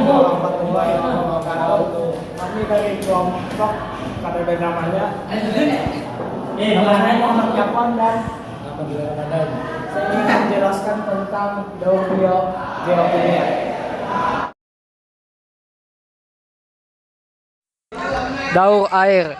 warahmatullahi wabarakatuh. Kami dari kelompok KTP namanya namanya Muhammad Yapon dan saya ingin menjelaskan tentang daur geokimia. Daur air.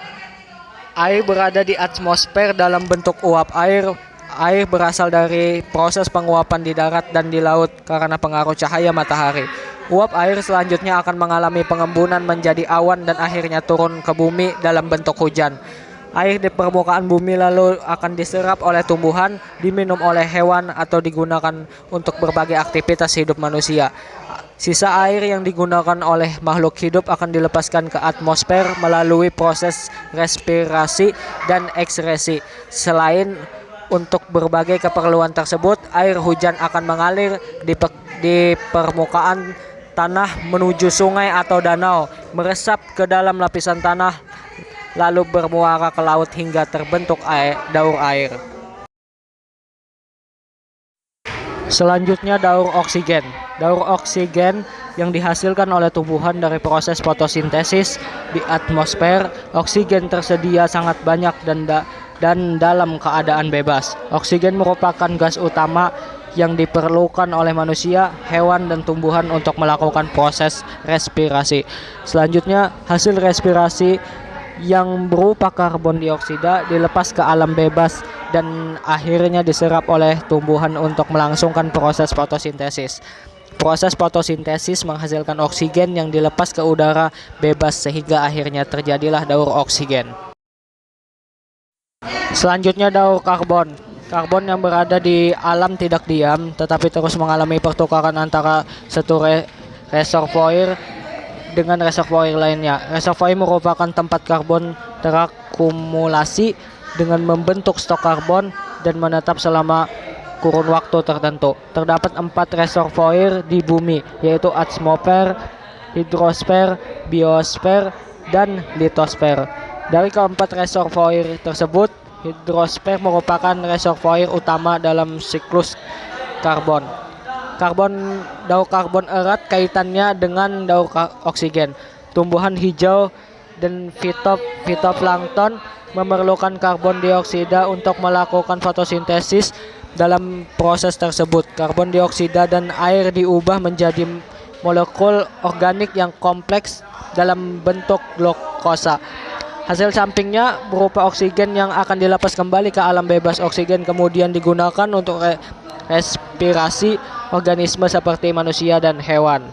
Air berada di atmosfer dalam bentuk uap air. Air berasal dari proses penguapan di darat dan di laut karena pengaruh cahaya matahari. Uap air selanjutnya akan mengalami pengembunan menjadi awan dan akhirnya turun ke bumi dalam bentuk hujan. Air di permukaan bumi lalu akan diserap oleh tumbuhan, diminum oleh hewan atau digunakan untuk berbagai aktivitas hidup manusia. Sisa air yang digunakan oleh makhluk hidup akan dilepaskan ke atmosfer melalui proses respirasi dan ekskresi. Selain untuk berbagai keperluan tersebut, air hujan akan mengalir di permukaan tanah menuju sungai atau danau, meresap ke dalam lapisan tanah, lalu bermuara ke laut hingga terbentuk daur air. Selanjutnya daur oksigen. Daur oksigen yang dihasilkan oleh tumbuhan dari proses fotosintesis di atmosfer. Oksigen tersedia sangat banyak dan dalam keadaan bebas. Oksigen merupakan gas utama yang diperlukan oleh manusia, hewan, dan tumbuhan untuk melakukan proses respirasi. Selanjutnya, hasil respirasi yang berupa karbon dioksida dilepas ke alam bebas dan akhirnya diserap oleh tumbuhan untuk melangsungkan proses fotosintesis. Proses fotosintesis menghasilkan oksigen yang dilepas ke udara bebas sehingga akhirnya terjadilah daur oksigen. Selanjutnya daur karbon. Karbon yang berada di alam tidak diam tetapi terus mengalami pertukaran antara satu reservoir dengan reservoir lainnya. Reservoir merupakan tempat karbon terakumulasi dengan membentuk stok karbon dan menetap selama kurun waktu tertentu. Terdapat 4 reservoir di bumi, yaitu atmosfer, hidrosfer, biosfer, dan litosfer. Dari keempat reservoir tersebut, hidrosfer merupakan reservoir utama dalam siklus karbon. Daur karbon erat kaitannya dengan daur oksigen. Tumbuhan hijau dan fitoplankton memerlukan karbon dioksida untuk melakukan fotosintesis. Dalam proses tersebut, karbon dioksida dan air diubah menjadi molekul organik yang kompleks dalam bentuk glukosa. Hasil sampingnya berupa oksigen yang akan dilepas kembali ke alam bebas. Oksigen kemudian digunakan untuk respirasi organisme seperti manusia dan hewan.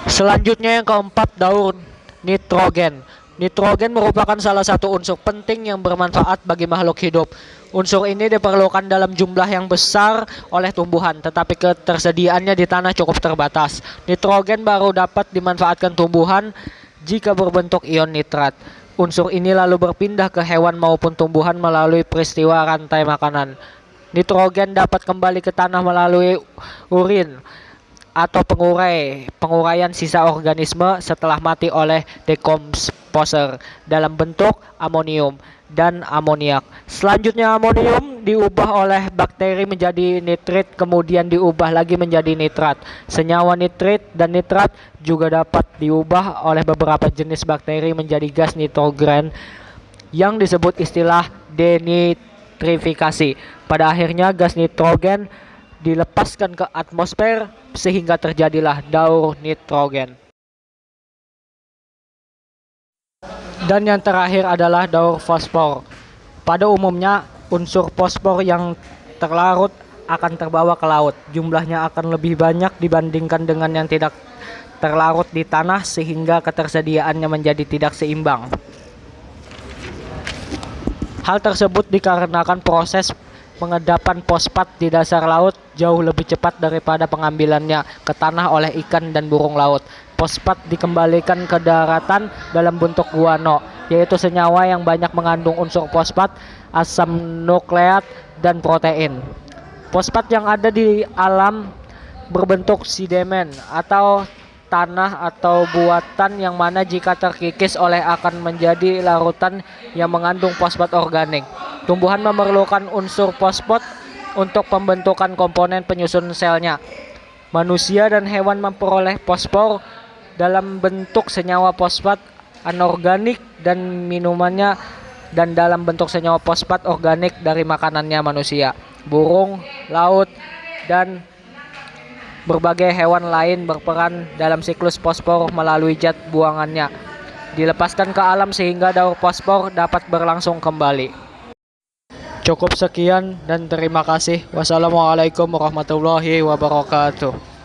Selanjutnya yang keempat, daur nitrogen. Nitrogen merupakan salah satu unsur penting yang bermanfaat bagi makhluk hidup. Unsur ini diperlukan dalam jumlah yang besar oleh tumbuhan, tetapi ketersediaannya di tanah cukup terbatas. Nitrogen baru dapat dimanfaatkan tumbuhan jika berbentuk ion nitrat. Unsur ini lalu berpindah ke hewan maupun tumbuhan melalui peristiwa rantai makanan. Nitrogen dapat kembali ke tanah melalui urin atau penguraian sisa organisme setelah mati oleh dekomposer dalam bentuk amonium dan amoniak. Selanjutnya amonium diubah oleh bakteri menjadi nitrit, kemudian diubah lagi menjadi nitrat. Senyawa nitrit dan nitrat juga dapat diubah oleh beberapa jenis bakteri menjadi gas nitrogen yang disebut istilah denitrifikasi. Pada akhirnya gas nitrogen dilepaskan ke atmosfer sehingga terjadilah daur nitrogen. Dan yang terakhir adalah daur fosfor. Pada umumnya unsur fosfor yang terlarut akan terbawa ke laut. Jumlahnya akan lebih banyak dibandingkan dengan yang tidak terlarut di tanah sehingga ketersediaannya menjadi tidak seimbang. Hal tersebut dikarenakan proses pengedapan fosfat di dasar laut jauh lebih cepat daripada pengambilannya ke tanah oleh ikan dan burung laut. Fosfat dikembalikan ke daratan dalam bentuk guano, yaitu senyawa yang banyak mengandung unsur fosfat, asam nukleat, dan protein. Fosfat yang ada di alam berbentuk sedimen atau tanah atau buatan yang mana jika terkikis oleh akan menjadi larutan yang mengandung fosfat organik. Tumbuhan memerlukan unsur fosfat untuk pembentukan komponen penyusun selnya. Manusia dan hewan memperoleh fosfor dalam bentuk senyawa fosfat anorganik dan minumannya, dan dalam bentuk senyawa fosfat organik dari makanannya manusia, burung, laut, dan berbagai hewan lain berperan dalam siklus fosfor melalui zat buangannya. Dilepaskan ke alam sehingga daur fosfor dapat berlangsung kembali. Cukup sekian dan terima kasih. Wassalamualaikum warahmatullahi wabarakatuh.